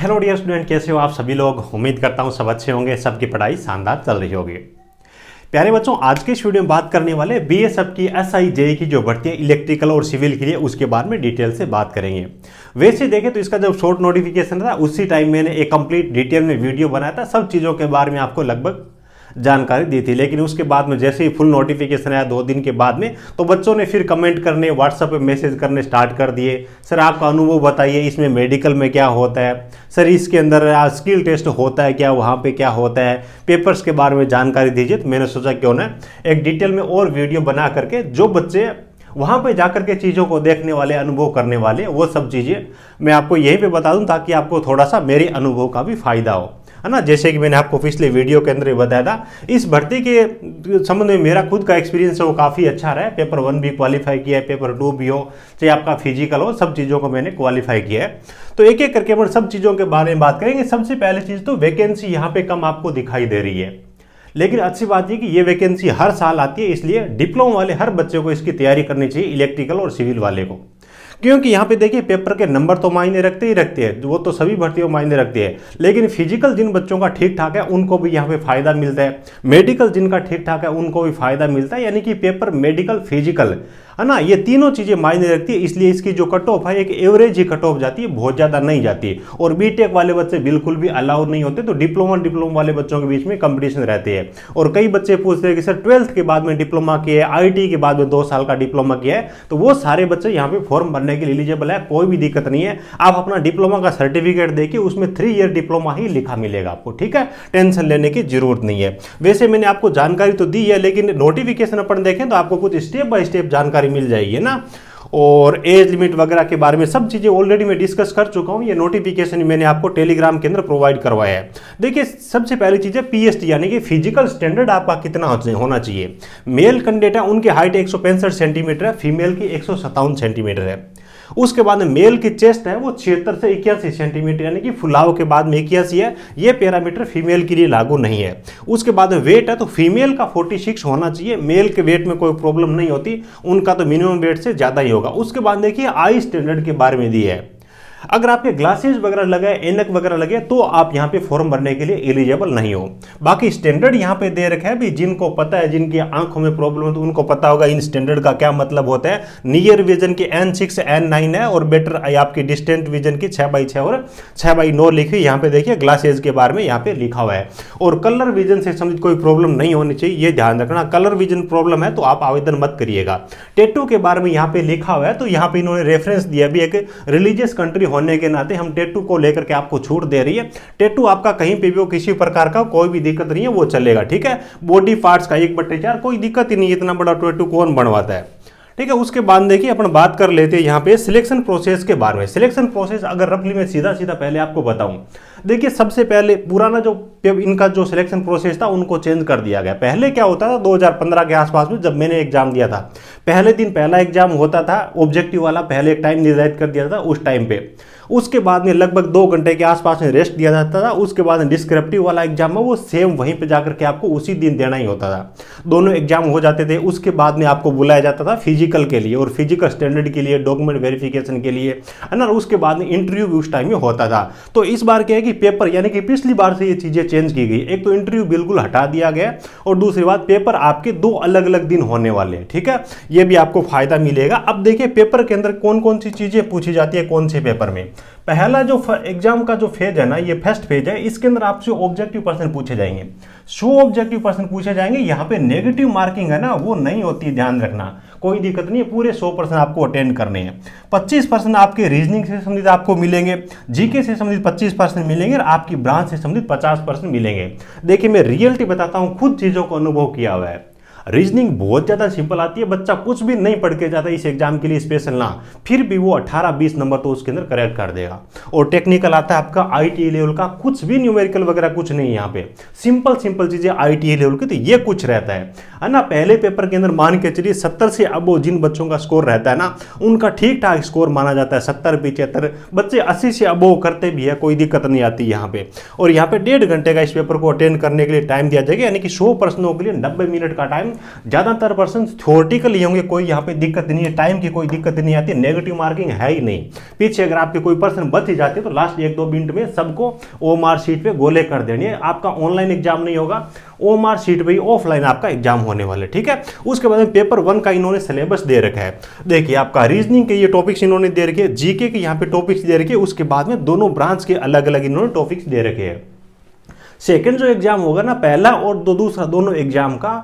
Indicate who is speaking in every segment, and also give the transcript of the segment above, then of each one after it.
Speaker 1: Hello dear student, कैसे हो आप सभी लोग। उम्मीद करता हूँ सब अच्छे होंगे, सबकी पढ़ाई शानदार चल रही होगी। प्यारे बच्चों, आज के इस वीडियो में बात करने वाले बीएसएफ की एसआई जेई की जो भर्ती है इलेक्ट्रिकल और सिविल के लिए, उसके बारे में डिटेल से बात करेंगे। वैसे देखें तो इसका जब शॉर्ट नोटिफिकेशन था उसी टाइम मैंने एक कंप्लीट डिटेल में वीडियो बनाया था, सब चीज़ों के बारे में आपको लगभग जानकारी दी थी। लेकिन उसके बाद में जैसे ही फुल नोटिफिकेशन आया 2 दिन के बाद में, तो बच्चों ने फिर कमेंट करने, व्हाट्सएप पे मैसेज करने स्टार्ट कर दिए। सर आपका अनुभव बताइए, इसमें मेडिकल में क्या होता है, सर इसके अंदर स्किल टेस्ट होता है क्या, वहाँ पे क्या होता है, पेपर्स के बारे में जानकारी दीजिए। तो मैंने सोचा क्यों ना एक डिटेल में और वीडियो बना करके जो बच्चे वहाँ पे जाकर के चीज़ों को देखने वाले, अनुभव करने वाले, वो सब चीज़ें मैं आपको यहीं पे बता दूं, ताकि आपको थोड़ा सा मेरे अनुभव का भी फायदा हो, है ना। जैसे कि मैंने आपको पिछले वीडियो के अंदर बताया था, इस भर्ती के संबंध में मेरा खुद का एक्सपीरियंस है वो काफ़ी अच्छा रहा है। पेपर 1 भी क्वालिफाई किया है, पेपर 2 भी हो, चाहे आपका फिजिकल हो, सब चीज़ों को मैंने क्वालिफाई किया है। तो एक एक करके अपन सब चीज़ों के बारे में बात करेंगे। सबसे पहले चीज़ तो वैकेंसी यहाँ पे कम आपको दिखाई दे रही है, लेकिन अच्छी बात यह कि ये वैकेंसी हर साल आती है, इसलिए डिप्लोमा वाले हर बच्चे को इसकी तैयारी करनी चाहिए, इलेक्ट्रिकल और सिविल वाले को। क्योंकि यहाँ पे देखिए पेपर के नंबर तो मायने रखते ही रखते हैं, वो तो सभी भर्तियों मायने रखते हैं, लेकिन फिजिकल जिन बच्चों का ठीक ठाक है उनको भी यहाँ पे फायदा मिलता है, मेडिकल जिनका ठीक ठाक है उनको भी फायदा मिलता है। यानी कि पेपर मेडिकल फिजिकल, है ना, ये तीनों चीज़ें मायने रखती है। इसलिए इसकी जो कट ऑफ है एक एवरेज ही कट ऑफ जाती है, बहुत ज़्यादा नहीं जाती। और बीटेक वाले बच्चे बिल्कुल भी अलाउ नहीं होते, तो डिप्लोमा वाले बच्चों के बीच में कंपटीशन रहती है। और कई बच्चे पूछते हैं कि सर 12th के बाद में डिप्लोमा किया है, आईटी के बाद में 2 साल का डिप्लोमा किया है, तो वो सारे बच्चे यहाँ पे फॉर्म भरने के लिए एलिजिबल है, कोई भी दिक्कत नहीं है। आप अपना डिप्लोमा का सर्टिफिकेट देखिए, उसमें 3 ईयर डिप्लोमा ही लिखा मिलेगा आपको, ठीक है, टेंशन लेने की जरूरत नहीं है। वैसे मैंने आपको जानकारी तो दी है, लेकिन नोटिफिकेशन अपन देखें तो आपको कुछ स्टेप बाय स्टेप जानकारी मिल जाएगी ना। और एज लिमिट वगैरह के बारे में सब चीज़ें ऑलरेडी मैं डिस्कस कर चुका हूं। ये नोटिफिकेशन मैंने आपको टेलीग्राम के अंदर प्रोवाइड करवाया है। देखिए सबसे पहली चीज़ है पीएसटी, यानी कि फिजिकल स्टैंडर्ड आपका कितना होना चाहिए। मेल कैंडिडेट है, उनकी हाइट 165 सेंटीमीटर है, फीमेल की 157 सेंटीमीटर है। उसके बाद में मेल की चेस्ट है वो 76 से 81 सेंटीमीटर, यानी कि फुलाव के बाद में 81 है। ये पैरामीटर फीमेल के लिए लागू नहीं है। उसके बाद में वेट है, तो फीमेल का 46 होना चाहिए, मेल के वेट में कोई प्रॉब्लम नहीं होती, उनका तो मिनिमम वेट से ज़्यादा ही होगा। उसके बाद देखिए आई स्टैंडर्ड के बारे में दिया है, अगर आपके ग्लासेस वगैरह लगे, ऐनक वगैरह लगे, तो आप यहाँ पे फॉर्म भरने के लिए एलिजिबल नहीं हो। बाकी स्टैंडर्ड यहाँ पे दे रखा है भी, जिनको पता है, जिनकी आंखों में प्रॉब्लम है तो उनको पता होगा इन स्टैंडर्ड का क्या मतलब होता है। नियर विजन की N6 N9 है, और बेटर आपकी डिस्टेंट विजन की 6x6 और 6x9 लिखी। यहाँ पे देखिए ग्लासेस के बारे में यहाँ पे लिखा हुआ है। और कलर विजन से संबंधित कोई प्रॉब्लम नहीं होनी चाहिए, ये ध्यान रखना। कलर विजन प्रॉब्लम है तो आप आवेदन मत करिएगा। टैटू के बारे में यहाँ पे लिखा हुआ है, तो यहाँ पे इन्होंने रेफरेंस दिया भी, एक रिलीजियस कंट्री होने के नाते हम टैटू को लेकर के आपको छूट दे रही है। टैटू आपका कहीं पे भी हो, किसी प्रकार का कोई भी दिक्कत नहीं है, वो चलेगा, ठीक है। बॉडी पार्ट्स का 1/4 कोई दिक्कत ही नहीं, इतना बड़ा टैटू कौन बनवाता है, ठीक है। उसके बाद देखिए अपन बात कर लेते हैं यहाँ पे सिलेक्शन प्रोसेस के बारे में। सिलेक्शन प्रोसेस अगर रफली में सीधा पहले आपको बताऊं, देखिए सबसे पहले पुराना जो इनका जो सिलेक्शन प्रोसेस था उनको चेंज कर दिया गया। पहले क्या होता था, 2015 के आसपास में जब मैंने एग्जाम दिया था, पहले दिन पहला एग्जाम होता था ऑब्जेक्टिव वाला, पहले एक टाइम निर्धारित कर दिया था उस टाइम पे। उसके बाद में लगभग 2 घंटे के आसपास में रेस्ट दिया जाता था। उसके बाद डिस्क्रिप्टिव वाला एग्जाम है वो सेम वहीं पे जाकर के आपको उसी दिन देना ही होता था। दोनों एग्जाम हो जाते थे। उसके बाद में आपको बुलाया जाता था फिजिकल के लिए, और फिजिकल स्टैंडर्ड के लिए, डॉक्यूमेंट वेरिफिकेशन के लिए, है ना। उसके बाद में इंटरव्यू भी उस टाइम में होता था। तो इस बार क्या है कि पेपर, यानी कि पिछली बार से ये चीजें चेंज की गई। एक तो इंटरव्यू बिल्कुल हटा दिया गया, और दूसरी बात पेपर आपके 2 अलग अलग दिन होने वाले हैं, ठीक है। ये भी आपको फायदा मिलेगा। अब देखिए पेपर के अंदर कौन कौन सी चीजें पूछी जाती है, कौन से पेपर में। पहला जो एग्जाम का जो फेज है ना, ये फर्स्ट फेज है, इसके अंदर आपसे ऑब्जेक्टिव पर्सन पूछे जाएंगे। 100 ऑब्जेक्टिव पर्सन पूछे जाएंगे। यहाँ पे नेगेटिव मार्किंग है ना, वो नहीं होती है, ध्यान रखना, कोई दिक्कत नहीं है। पूरे 100% आपको अटेंड करने हैं। 25% आपके रीजनिंग से संबंधित आपको मिलेंगे, जीके से संबंधित 25% मिलेंगे, और आपकी ब्रांच से संबंधित 50% मिलेंगे। देखिए मैं रियलिटी बताता हूँ, खुद चीज़ों को अनुभव किया हुआ है। रीजनिंग बहुत ज़्यादा सिंपल आती है, बच्चा कुछ भी नहीं पढ़ के जाता इस एग्जाम के लिए स्पेशल ना, फिर भी वो 18-20 नंबर तो उसके अंदर करेक्ट कर देगा। और टेक्निकल आता है आपका आईटीआई लेवल का, कुछ भी न्यूमेरिकल वगैरह कुछ नहीं है यहाँ पे, सिंपल चीज़ें आईटीआई लेवल की। तो ये कुछ रहता है ना। पहले पेपर के अंदर मान के चलिए 70 से अबो जिन बच्चों का स्कोर रहता है ना, उनका ठीक ठाक स्कोर माना जाता है। 70-75 बच्चे 80 से अबो करते भी है, कोई दिक्कत नहीं आती यहाँ पे। और यहाँ पे 1.5 घंटे का इस पेपर को अटेंड करने के लिए टाइम दिया जाएगा, यानी कि 100 प्रश्नों के लिए 90 मिनट का टाइम ज़्यादातर पर्सन थ्योरेटिकल ही होंगे, कोई यहाँ पे दिक्कत नहीं है, टाइम की कोई दिक्कत नहीं आती, नेगेटिव मार्किंग है ही नहीं। पीछे अगर आपके कोई पर्सन बच ही जाते तो लास्ट 1-2 मिनट में सबको ओएमआर शीट पे गोले कर देंगे। आपका ऑनलाइन एग्जाम नहीं होगा, ओएमआर शीट पे ही ऑफलाइन आपका एग्जाम होने वाला है, ठीक है। उसके बाद में पेपर 1 का इन्होंने सिलेबस दे रखा है। देखिए आपका रीजनिंग के ये टॉपिक्स इन्होंने दे रखे हैं, जीके के यहाँ पे टॉपिक्स दे रखे हैं, उसके बाद में दोनों ब्रांच के अलग अलग इन्होंने टॉपिक्स दे रखे हैं। सेकंड जो एग्जाम होगा ना, पहला और दूसरा दोनों एग्जाम का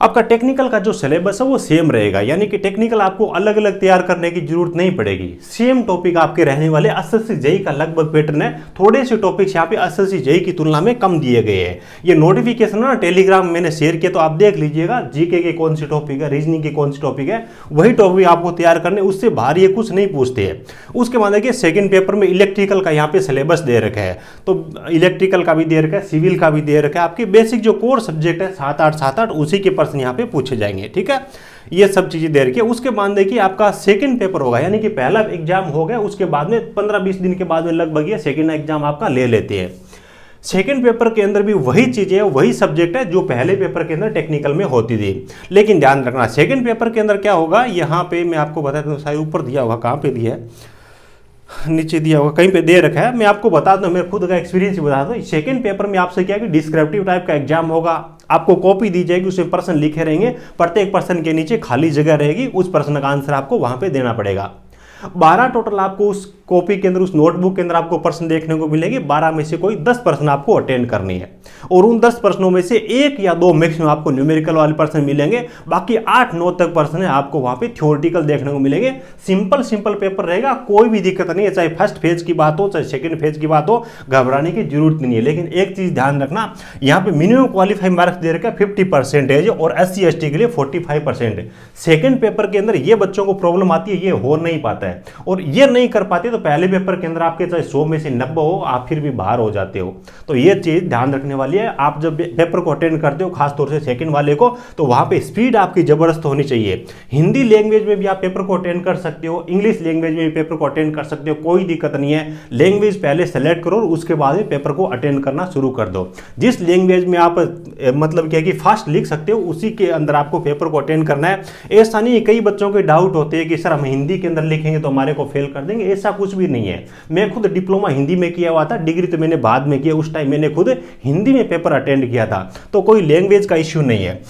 Speaker 1: आपका टेक्निकल का जो सिलेबस है वो सेम रहेगा, यानी कि टेक्निकल आपको अलग अलग तैयार करने की जरूरत नहीं पड़ेगी। सेम टॉपिक आपके रहने वाले। एसएससी जेईई का लगभग पैटर्न है, थोड़े से टॉपिक्स यहाँ पे एसएससी जेईई की तुलना में कम दिए गए हैं। ये नोटिफिकेशन ना टेलीग्राम मैंने शेयर किया, तो आप देख लीजिएगा जीके के कौन सी टॉपिक है, रीजनिंग के कौन सी टॉपिक है, वही टॉपिक आपको तैयार करने, उससे बाहर ये कुछ नहीं पूछते हैं। उसके बाद देखिए सेकेंड पेपर में इलेक्ट्रिकल का यहाँ पे सिलेबस दे रखा है, तो इलेक्ट्रिकल का भी दे रखा है, सिविल का भी दे रखा है। आपके बेसिक जो कोर सब्जेक्ट है 7-8 उसी के पर्सन यहाँ पे पूछे जाएंगे, ठीक है। ये सब चीजें दे रखी है। उसके बाद देखिए आपका सेकंड पेपर होगा, यानी कि पहला एग्जाम हो गया, उसके बाद में 15-20 दिन के बाद में लगभग ये सेकंड एग्जाम आपका ले लेते हैं। सेकंड पेपर के अंदर भी वही चीजें है, वही सब्जेक्ट है जो पहले पेपर के अंदर टेक्निकल में होती थी, लेकिन ध्यान रखना सेकंड पेपर के अंदर क्या होगा। यहाँ पे मैं आपको बता दूं, शायद ऊपर दिया होगा, कहाँ पे दिया है, नीचे दिया होगा, कहीं पे दे रखा है। मैं आपको बता दूं, मेरे खुद का एक्सपीरियंस बता दूं। सेकंड पेपर में आपसे क्या है कि डिस्क्रिप्टिव टाइप का एग्जाम होगा, आपको कॉपी दी जाएगी, उसमें पर्सन लिखे रहेंगे, प्रत्येक पर्सन के नीचे खाली जगह रहेगी, उस पर्सन का आंसर आपको वहां पे देना पड़ेगा। 12 टोटल आपको उस कॉपी के अंदर, उस नोटबुक के अंदर आपको प्रश्न देखने को मिलेंगे। 12 में से कोई 10 प्रश्न आपको अटेंड करनी है, और उन 10 प्रश्नों में से 1 या 2 मैक्सिमम आपको न्यूमेरिकल वाले प्रश्न मिलेंगे, बाकी 8-9 तक प्रश्न है आपको वहां पे थ्योरेटिकल देखने को मिलेंगे। सिंपल पेपर रहेगा, कोई भी दिक्कत नहीं है, चाहे फर्स्ट फेज की बात हो चाहे सेकंड फेज की बात हो, घबराने की जरूरत नहीं है। लेकिन एक चीज ध्यान रखना, यहाँ पे मिनिमम क्वालिफाइंग मार्क्स दे रखा है 50% और SC/ST के लिए 45%। सेकंड पेपर के अंदर ये बच्चों को प्रॉब्लम आती है, ये हो नहीं पाता है, और ये नहीं कर पाते तो पहले पेपर के अंदर आपके चाहे 100 में से 90 हो, आप फिर भी बाहर हो जाते हो। तो ये चीज ध्यान रखने वाली है। आप जब पेपर को अटेंड करते हो, खासतौर से सेकंड वाले को, तो वहां पे स्पीड आपकी जबरदस्त होनी चाहिए। हिंदी लैंग्वेज में भी आप पेपर को अटेंड कर सकते हो, इंग्लिश लैंग्वेज में भी पेपर को अटेंड कर सकते हो, कोई दिक्कत नहीं है। लैंग्वेज पहले सेलेक्ट करो, उसके बाद में पेपर को अटेंड करना शुरू कर दो। जिस लैंग्वेज में आप मतलब क्या कि फास्ट लिख सकते हो, उसी के अंदर आपको पेपर को अटेंड करना है। ऐसा नहीं है, कई बच्चों के डाउट होते हैं कि सर हम हिंदी के अंदर लिखेंगे तो हमारे को फेल कर देंगे, ऐसा कुछ भी नहीं है। मैं खुद डिप्लोमा हिंदी में किया हुआ था, डिग्री तो मैंने बाद में किया, उस टाइम मैंने खुद हिंदी में पेपर अटेंड किया था, तो कोई लैंग्वेज का इश्यू नहीं है।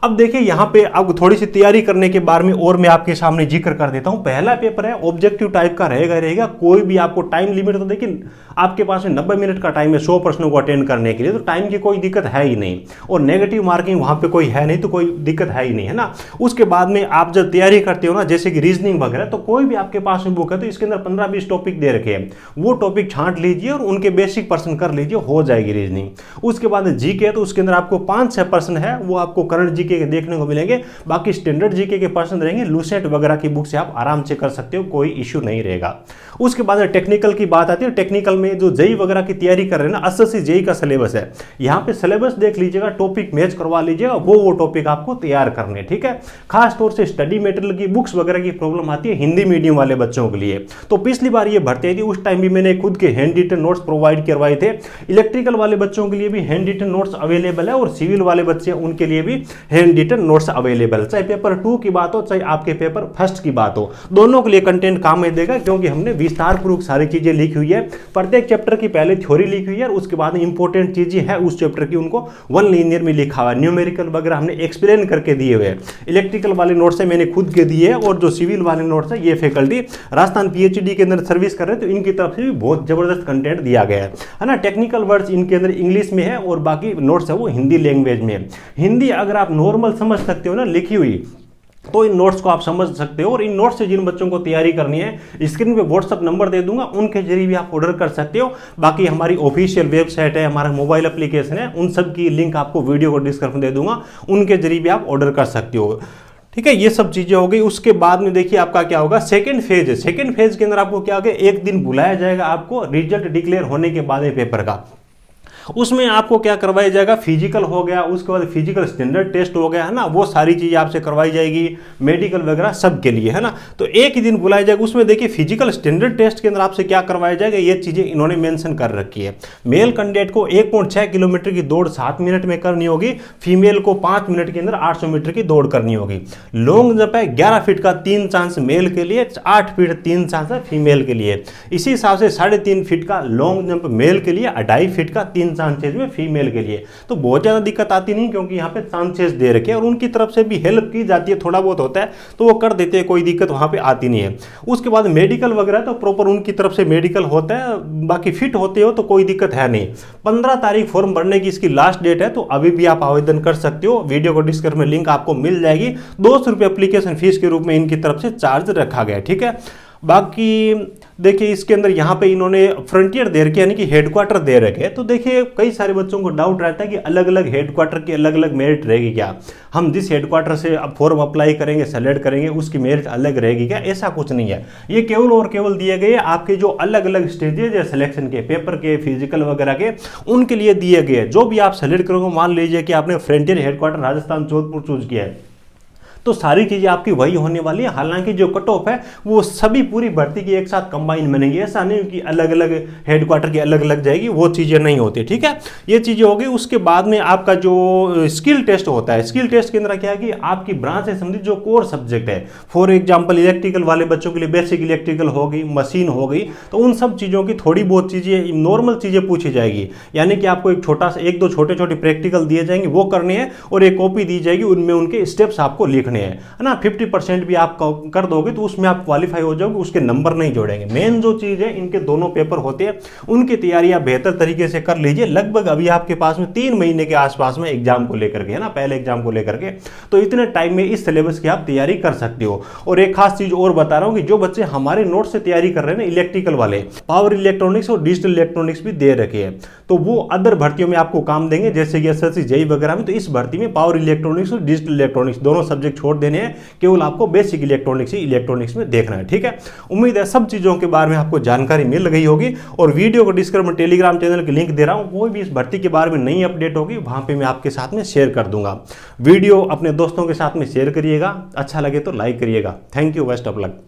Speaker 1: अब देखिए यहाँ पे अब थोड़ी सी तैयारी करने के बारे में और मैं आपके सामने जिक्र कर देता हूँ। पहला पेपर है ऑब्जेक्टिव टाइप का रहेगा, कोई भी आपको टाइम लिमिट, तो देखिए आपके पास में 90 मिनट का टाइम है 100 प्रश्नों को अटेंड करने के लिए, तो टाइम की कोई दिक्कत है ही नहीं, और नेगेटिव मार्किंग वहाँ पे कोई है नहीं, तो कोई दिक्कत है ही नहीं, है ना। उसके बाद में आप जब तैयारी करते हो ना, जैसे कि रीजनिंग वगैरह, तो कोई भी आपके पास में बुक है तो इसके अंदर 15-20 टॉपिक दे रखे हैं, वो टॉपिक छांट लीजिए और उनके बेसिक पर्सन कर लीजिए, हो जाएगी रीजनिंग। उसके बाद जीके, तो उसके अंदर आपको 5-6 पर्सन है, वो आपको करंट जीके के देखने को मिलेंगे, बाकी स्टैंडर्ड जीके के पर्सन रहेंगे। लूसेंट वगैरह की बुक से आप आराम से कर सकते हो, कोई इश्यू नहीं रहेगा। उसके बाद टेक्निकल की बात आती है, टेक्निकल में जो जेईई वगैरह की तैयारी कर रहे हैं ना, एसएससी जेईई का सिलेबस है, यहाँ पे सिलेबस देख लीजिएगा, टॉपिक मैच करवा लीजिएगा, वो टॉपिक आपको तैयार करने, ठीक है। खास तौर से स्टडी मटेरियल की बुक्स वगैरह की प्रॉब्लम आती है हिंदी मीडियम वाले बच्चों के लिए, तो पिछली बार ये भर्ती आई थी, उस टाइम भी मैंने खुद के हैंड रिटन नोट्स प्रोवाइड करवाए थे। इलेक्ट्रिकल वाले बच्चों के लिए भी हैंड रिटन नोट्स अवेलेबल है, और सिविल वाले बच्चे उनके लिए भी हैंड रिटन नोट्स अवेलेबल है। चाहे पेपर 2 की बात हो चाहे आपके पेपर फर्स्ट की बात हो, दोनों के लिए कंटेंट काम में देगा, क्योंकि हमने विस्तार पूर्वक सारी चीजें लिखी हुई है। प्रत्येक चैप्टर की पहले थ्योरी लिखी हुई है, उसके बाद इंपॉर्टेंट चीजें है उस चैप्टर की, उनको 1 लीनियर में लिखा हुआ है, न्यूमेरिकल वगैरह हमने एक्सप्लेन करके दिए हुए हैं। इलेक्ट्रिकल वाले नोट्स है मैंने खुद के दिए हैं, और जो सिविल वाले नोट्स है ये फैकल्टी राजस्थान पीएचडी के अंदर सर्विस कर रहे हैं, तो इनकी तरफ से भी बहुत जबरदस्त कंटेंट दिया गया है ना। टेक्निकल वर्ड्स इनके अंदर इंग्लिश में है, और बाकी नोट्स है वो हिंदी लैंग्वेज में। हिंदी अगर आप नॉर्मल समझ सकते हो ना लिखी हुई, तो इन नोट्स को आप समझ सकते हो, और इन नोट्स से जिन बच्चों को तैयारी करनी है, स्क्रीन पे व्हाट्सअप नंबर दे दूंगा, उनके जरिए भी आप ऑर्डर कर सकते हो। बाकी हमारी ऑफिशियल वेबसाइट है, हमारा मोबाइल एप्लीकेशन है, उन सब की लिंक आपको वीडियो को डिस्क्रिप्शन दे दूंगा, उनके जरिए भी आप ऑर्डर कर सकते हो, ठीक है। ये सब चीजें हो गई। उसके बाद में देखिए आपका क्या होगा, सेकंड फेज है। सेकंड फेज के अंदर आपको क्या होगा, एक दिन बुलाया जाएगा आपको रिजल्ट डिक्लेयर होने के बाद पेपर का। उसमें आपको क्या करवाया जाएगा, फिजिकल हो गया, उसके बाद फिजिकल स्टैंडर्ड टेस्ट हो गया, है ना, वो सारी चीज़ें आपसे करवाई जाएगी, मेडिकल वगैरह सब के लिए, है ना। तो एक ही दिन बुलाया जाएगा। उसमें देखिए फिजिकल स्टैंडर्ड टेस्ट के अंदर आपसे क्या करवाया जाएगा, ये चीज़ें इन्होंने मेंशन कर रखी है। मेल कैंडिडेट को 1.6 किलोमीटर की दौड़ 7 मिनट में करनी होगी, फीमेल को 5 मिनट के अंदर 800 मीटर की दौड़ करनी होगी। लॉन्ग जंप है 11 फीट का 3 चांस मेल के लिए, 8 फीट 3 चांस है फीमेल के लिए। इसी हिसाब से 3.5 फीट का लॉन्ग जंप मेल के लिए, 2.5 फीट का 3 चांसेज में फीमेल के लिए। तो बहुत ज़्यादा दिक्कत आती नहीं, क्योंकि यहाँ पे चांसेस दे रखे हैं और उनकी तरफ से भी हेल्प की जाती है, थोड़ा बहुत होता है तो वो कर देते हैं, कोई दिक्कत वहाँ पे आती नहीं है। उसके बाद मेडिकल वगैरह तो प्रॉपर उनकी तरफ से मेडिकल होता है, बाकी फिट होते हो तो कोई दिक्कत है नहीं। 15 तारीख फॉर्म भरने की इसकी लास्ट डेट है, तो अभी भी आप आवेदन कर सकते हो। वीडियो को डिस्क्रिप्शन में लिंक आपको मिल जाएगी। 200 रुपये एप्लीकेशन फीस के रूप में इनकी तरफ से चार्ज रखा गया, ठीक है। बाकी देखिए इसके अंदर यहाँ पे इन्होंने फ्रंटियर दे रखे, यानी कि हेडक्वार्टर दे रखे। तो देखिए कई सारे बच्चों को डाउट रहता है कि अलग अलग हेडक्वार्टर की अलग अलग मेरिट रहेगी क्या, हम जिस हेडक्वार्टर से अब फॉर्म अप्लाई करेंगे, सेलेक्ट करेंगे, उसकी मेरिट अलग रहेगी क्या? ऐसा कुछ नहीं है। ये केवल और केवल दिए गए आपके जो अलग अलग स्टेजेज है सिलेक्शन के, पेपर के, फिजिकल वगैरह के, उनके लिए दिए गए। जो भी आप सेलेक्ट करोगे, मान लीजिए कि आपने frontier headquarter Rajasthan Jodhpur choose किया है, तो सारी चीज़ें आपकी वही होने वाली है। हालांकि जो कट ऑफ है वो सभी पूरी भर्ती की एक साथ कंबाइन बनेंगी, ऐसा नहीं कि अलग अलग हेडक्वार्टर की अलग अलग जाएगी, वो चीज़ें नहीं होती, ठीक है। ये चीज़ें हो गई। उसके बाद में आपका जो स्किल टेस्ट होता है, स्किल टेस्ट के अंदर क्या है कि आपकी ब्रांच से संबंधित जो कोर सब्जेक्ट है, फॉर एग्जाम्पल इलेक्ट्रिकल वाले बच्चों के लिए बेसिक इलेक्ट्रिकल हो गई, मशीन हो गई, तो उन सब चीज़ों की थोड़ी बहुत चीज़ें, नॉर्मल चीज़ें पूछी जाएगी। यानी कि आपको एक छोटा सा 1-2 छोटे छोटे प्रैक्टिकल दिए जाएंगे, वो करने हैं, और एक कॉपी दी जाएगी, उनमें उनके स्टेप्स आपको लिखने हैं, है ना। 50% भी आप कर दोगे तो उसमें आप क्वालिफाई हो जाओगे, उसके नंबर नहीं जोड़ेंगे। मेन जो चीज़ है, इनके दोनों पेपर होते हैं, उनकी तैयारी आप बेहतर तरीके से कर लीजिए। लगभग अभी आपके पास में 3 महीने के आसपास में एग्जाम को लेकर के, है ना, पहले एग्जाम को लेकर के, तो इतने टाइम में इस सिलेबस की आप तैयारी कर सकते हो। और एक खास चीज और बता रहा हूं कि जो बच्चे हमारे नोट से तैयारी कर रहे हैं ना, इलेक्ट्रिकल वाले, पावर इलेक्ट्रॉनिक्स और डिजिटल इलेक्ट्रॉनिक्स भी दे रखे हैं, तो वो अदर भर्तियों में आपको काम देंगे, जैसे कि एसएससी जेई वगैरह में। तो इस भर्ती में पावर इलेक्ट्रॉनिक्स और डिजिटल इलेक्ट्रॉनिक्स दोनों सब्जेक्ट छोड़ देने हैं, केवल आपको बेसिक इलेक्ट्रॉनिक्स ही इलेक्ट्रॉनिक्स में देखना है, ठीक है। उम्मीद है सब चीजों के बारे में आपको जानकारी मिल गई होगी। और वीडियो को डिस्क्रिप्शन में टेलीग्राम चैनल की लिंक दे रहा हूं, कोई भी इस भर्ती के बारे में नई अपडेट होगी वहां पे मैं आपके साथ में शेयर कर दूंगा। वीडियो अपने दोस्तों के साथ में शेयर करिएगा, अच्छा लगे तो लाइक करिएगा। Thank you, best of luck.